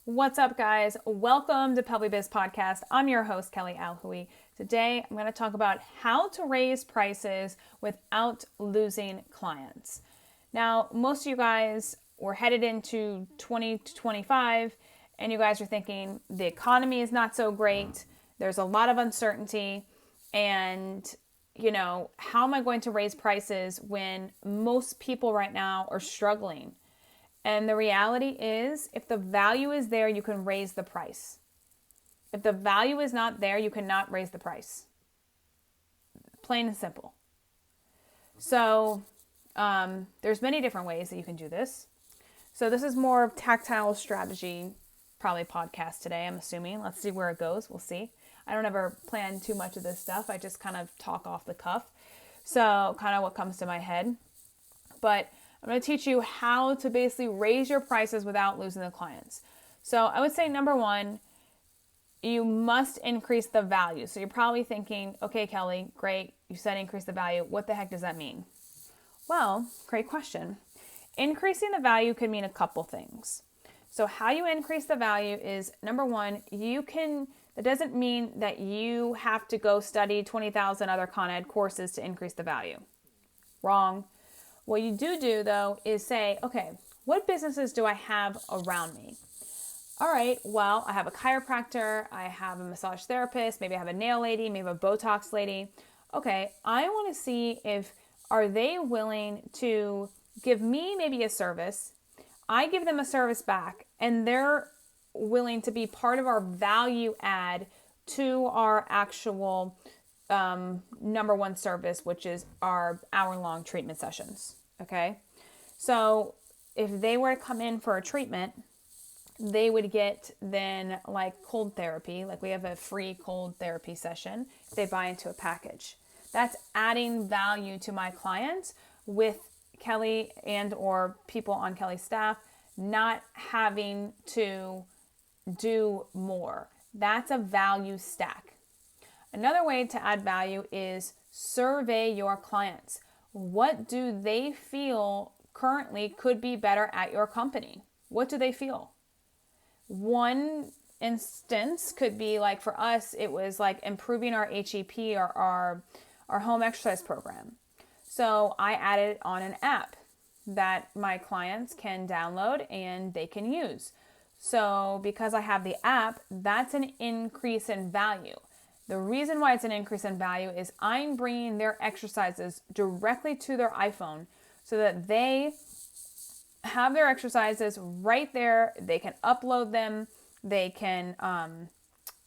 What's up, guys? Welcome to Pelvibiz Podcast. I'm your host, Kelly Alhui. Today, I'm going to talk about how to raise prices without losing clients. Now, most of you guys were headed into 2025, and you guys are thinking the economy is not so great. There's a lot of uncertainty, and how am I going to raise prices when most people right now are struggling? And the reality is, if the value is there, you can raise the price. If the value is not there, you cannot raise the price. Plain and simple. So there's many different ways that you can do this. So this is more tactile strategy, probably podcast today, I'm assuming. Let's see where it goes. We'll see. I don't ever plan too much of this stuff. I just kind of talk off the cuff. So kind of what comes to my head. But I'm going to teach you how to basically raise your prices without losing the clients. So I would say number one, you must increase the value. So you're probably thinking, okay, Kelly, great. You said increase the value. What the heck does that mean? Well, great question. Increasing the value could mean a couple things. So how you increase the value is, number one, that doesn't mean that you have to go study 20,000 other Con Ed courses to increase the value. Wrong. What you do though is say, okay, what businesses do I have around me? All right, well, I have a chiropractor, I have a massage therapist, maybe I have a nail lady, maybe a Botox lady. Okay, I want to see are they willing to give me maybe a service, I give them a service back, and they're willing to be part of our value add to our actual number one service, which is our hour-long treatment sessions. Okay. So if they were to come in for a treatment, they would get then like cold therapy. Like we have a free cold therapy session if they buy into a package. That's adding value to my clients with Kelly and or people on Kelly's staff not having to do more. That's a value stack. Another way to add value is survey your clients. What do they feel currently could be better at your company? What do they feel? One instance could be like for us, it was like improving our HEP or our home exercise program. So I added on an app that my clients can download and they can use. So because I have the app, that's an increase in value. The reason why it's an increase in value is I'm bringing their exercises directly to their iPhone so that they have their exercises right there. They can upload them. They can,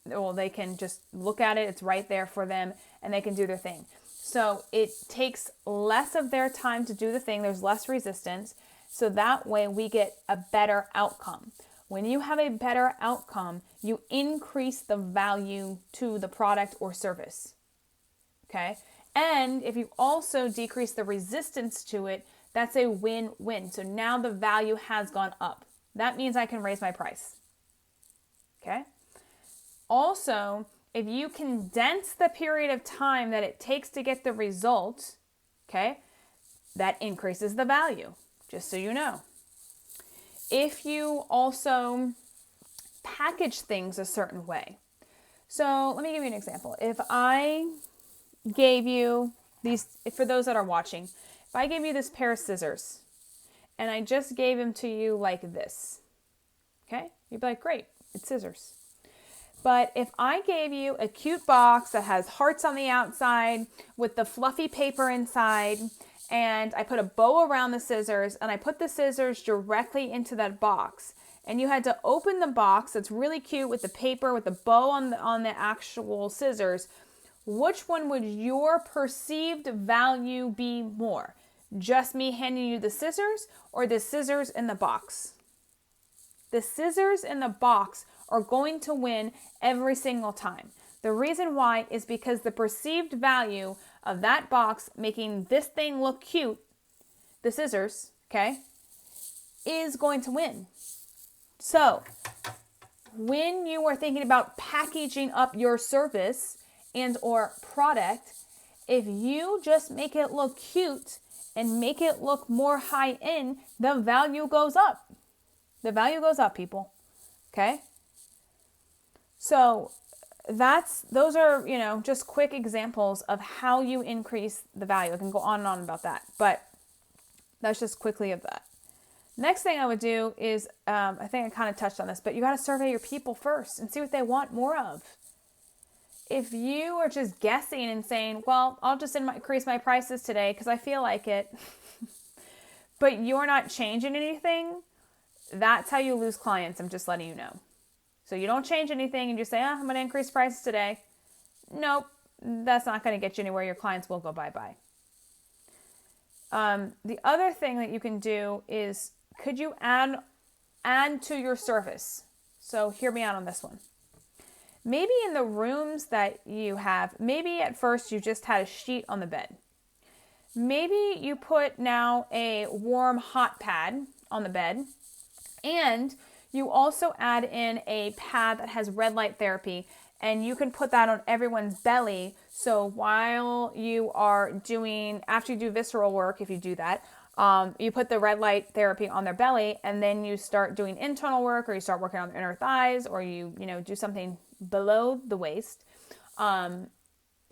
they can just look at it. It's right there for them and they can do their thing. So it takes less of their time to do the thing. There's less resistance. So that way we get a better outcome. When you have a better outcome, you increase the value to the product or service, okay? And if you also decrease the resistance to it, that's a win-win. So now the value has gone up. That means I can raise my price, okay? Also, if you condense the period of time that it takes to get the result, okay, that increases the value, just so you know. If you also package things a certain way. So let me give you an example. If I gave you for those that are watching, if I gave you this pair of scissors and I just gave them to you like this, okay? You'd be like, great, it's scissors. But if I gave you a cute box that has hearts on the outside with the fluffy paper inside, and I put a bow around the scissors and I put the scissors directly into that box, and you had to open the box that's really cute with the paper with the bow on the actual scissors, which one would your perceived value be more? Just me handing you the scissors or the scissors in the box? The scissors in the box are going to win every single time. The reason why is because the perceived value of that box making this thing look cute, the scissors, okay, is going to win. So when you are thinking about packaging up your service and or product, if you just make it look cute and make it look more high end, the value goes up. The value goes up, people. Okay. So those are, just quick examples of how you increase the value. I can go on and on about that, but that's just quickly of that. Next thing I would do is, I think I kind of touched on this, but you got to survey your people first and see what they want more of. If you are just guessing and saying, well, I'll just increase my prices today because I feel like it, but you're not changing anything, that's how you lose clients. I'm just letting you know. So you don't change anything and you say, I'm going to increase prices today. Nope, that's not going to get you anywhere. Your clients will go bye-bye. The other thing that you can do is, could you add to your service? So hear me out on this one. Maybe in the rooms that you have, maybe at first you just had a sheet on the bed. Maybe you put now a warm hot pad on the bed, and you also add in a pad that has red light therapy, and you can put that on everyone's belly. So while you are after you do visceral work, if you do that, you put the red light therapy on their belly, and then you start doing internal work, or you start working on their inner thighs, or you do something below the waist. And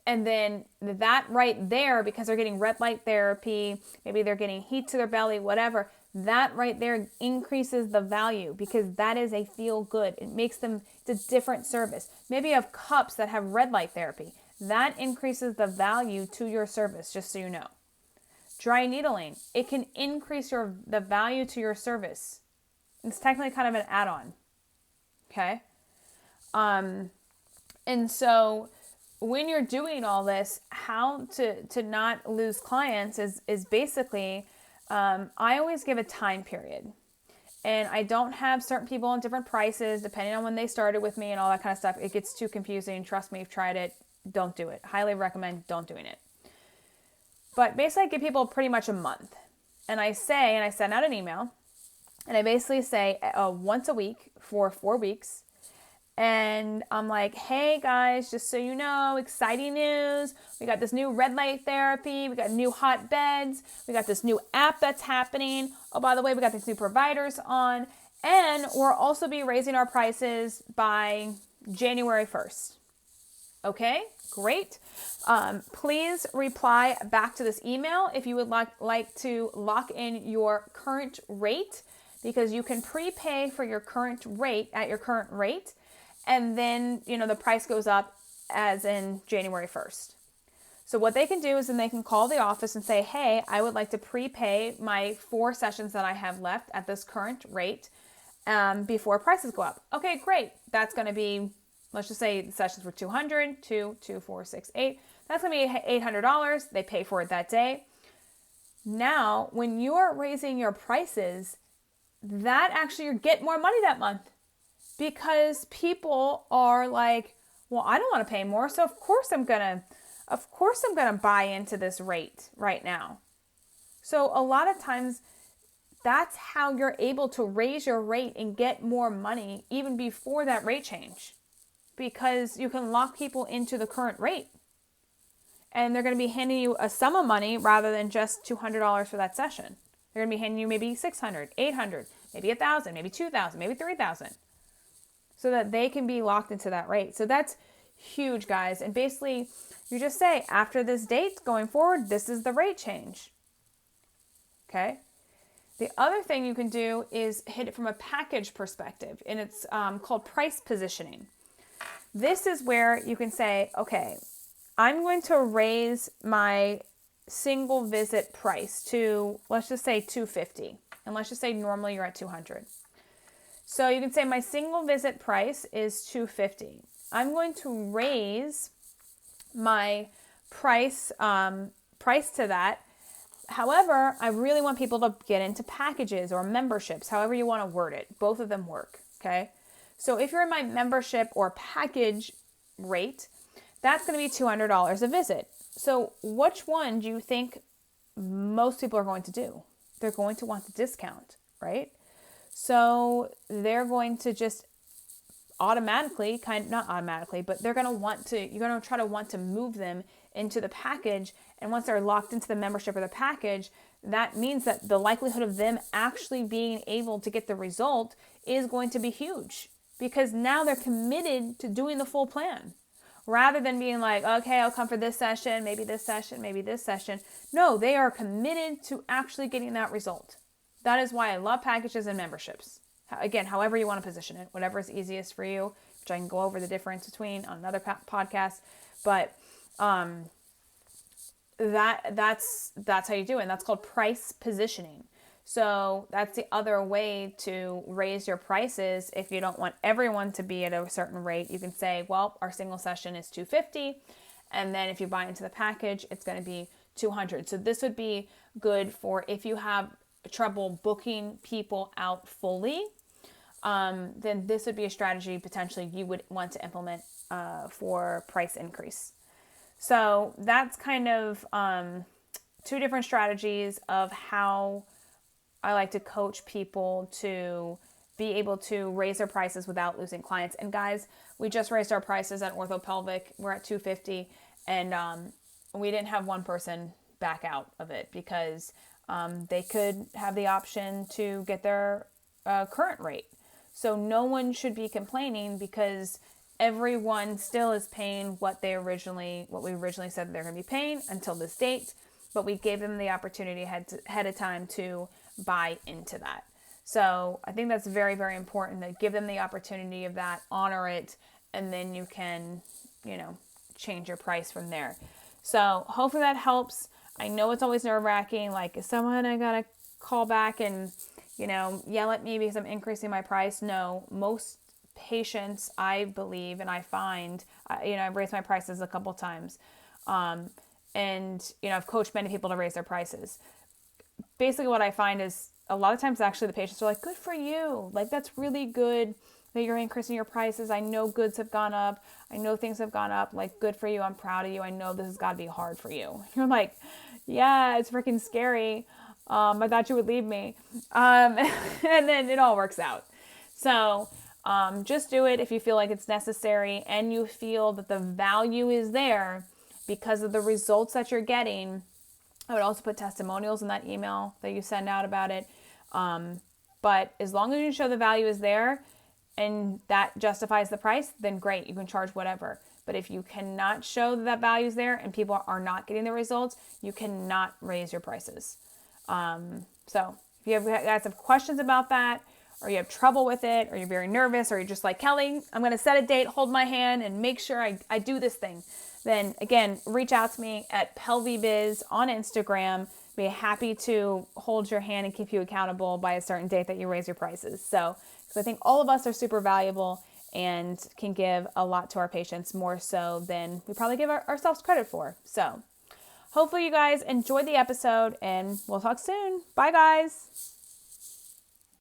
then that right there, because they're getting red light therapy, maybe they're getting heat to their belly, whatever, that right there increases the value, because that is a feel good. It makes them, it's a different service. Maybe you have cups that have red light therapy. That increases the value to your service, just so you know. Dry needling, it can increase the value to your service. It's technically kind of an add-on. Okay? And so when you're doing all this, how to not lose clients is basically, I always give a time period. And I don't have certain people on different prices depending on when they started with me and all that kind of stuff. It gets too confusing. Trust me, I've tried it. Don't do it. Highly recommend don't doing it. But basically I give people pretty much a month. And I send out an email, and I basically say once a week for 4 weeks. And I'm like, hey guys, just so you know, exciting news. We got this new red light therapy. We got new hot beds. We got this new app that's happening. Oh, by the way, we got these new providers on. And we'll also be raising our prices by January 1st. Okay, great. Please reply back to this email if you would like to lock in your current rate, because you can prepay for your current rate at your current rate. And then, the price goes up as in January 1st. So what they can do is then they can call the office and say, hey, I would like to prepay my 4 sessions that I have left at this current rate before prices go up. Okay, great. That's going to be, let's just say the sessions were $200, 2, 4, 6, 8. That's going to be $800. They pay for it that day. Now, when you're raising your prices, that actually you get more money that month. Because people are like, well, I don't want to pay more, so of course I'm gonna buy into this rate right now. So a lot of times, that's how you're able to raise your rate and get more money even before that rate change, because you can lock people into the current rate, and they're going to be handing you a sum of money rather than just $200 for that session. They're going to be handing you maybe $600, $800, maybe $1,000, maybe $2,000, maybe $3,000. So that they can be locked into that rate. So that's huge, guys. And basically, you just say, after this date going forward, this is the rate change. Okay? The other thing you can do is hit it from a package perspective, and it's called price positioning. This is where you can say, okay, I'm going to raise my single visit price to, let's just say $250. And let's just say normally you're at $200. So you can say my single visit price is $250. I'm going to raise my price to that. However, I really want people to get into packages or memberships, however you want to word it. Both of them work, okay? So if you're in my membership or package rate, that's going to be $200 a visit. So which one do you think most people are going to do? They're going to want the discount, right? So they're going to just automatically, not automatically, but they're going to you're going to want to move them into the package. And once they're locked into the membership or the package, that means that the likelihood of them actually being able to get the result is going to be huge, because now they're committed to doing the full plan. Rather than being like, okay, I'll come for this session, maybe this session, maybe this session. No, they are committed to actually getting that result. That is why I love packages and memberships. Again, however you want to position it, whatever is easiest for you, which I can go over the difference between on another podcast. But that's how you do it. And that's called price positioning. So that's the other way to raise your prices. If you don't want everyone to be at a certain rate, you can say, well, our single session is $250. And then if you buy into the package, it's going to be $200. So this would be good for if you have trouble booking people out fully, then this would be a strategy potentially you would want to implement for price increase. So that's kind of two different strategies of how I like to coach people to be able to raise their prices without losing clients. And guys, we just raised our prices at Orthopelvic. We're at $250, and we didn't have one person back out of it because they could have the option to get their current rate. So no one should be complaining because everyone still is paying what we originally said that they're going to be paying until this date, but we gave them the opportunity ahead of time to buy into that. So I think that's very, very important to give them the opportunity of that, honor it, and then you can, change your price from there. So hopefully that helps. I know it's always nerve-wracking. Like, is someone I got to call back and, yell at me because I'm increasing my price? No, most patients, I believe, and I find, I've raised my prices a couple times. And I've coached many people to raise their prices. Basically what I find is a lot of times actually the patients are like, good for you. Like, that's really good that you're increasing your prices. I know goods have gone up. I know things have gone up. Like, good for you. I'm proud of you. I know this has got to be hard for you. You're like, yeah, it's freaking scary. I thought you would leave me. And then it all works out. So just do it if you feel like it's necessary and you feel that the value is there because of the results that you're getting. I would also put testimonials in that email that you send out about it. But as long as you show the value is there and that justifies the price, then great, you can charge whatever. But if you cannot show that value is there and people are not getting the results, you cannot raise your prices. So if you guys have questions about that, or you have trouble with it, or you're very nervous, or you're just like, Kelly, I'm going to set a date, hold my hand, and make sure I do this thing, then again, reach out to me at Pelvibiz on Instagram. Be happy to hold your hand and keep you accountable by a certain date that you raise your prices. So, because I think all of us are super valuable and can give a lot to our patients, more so than we probably give ourselves credit for. So hopefully you guys enjoyed the episode, and we'll talk soon. Bye, guys.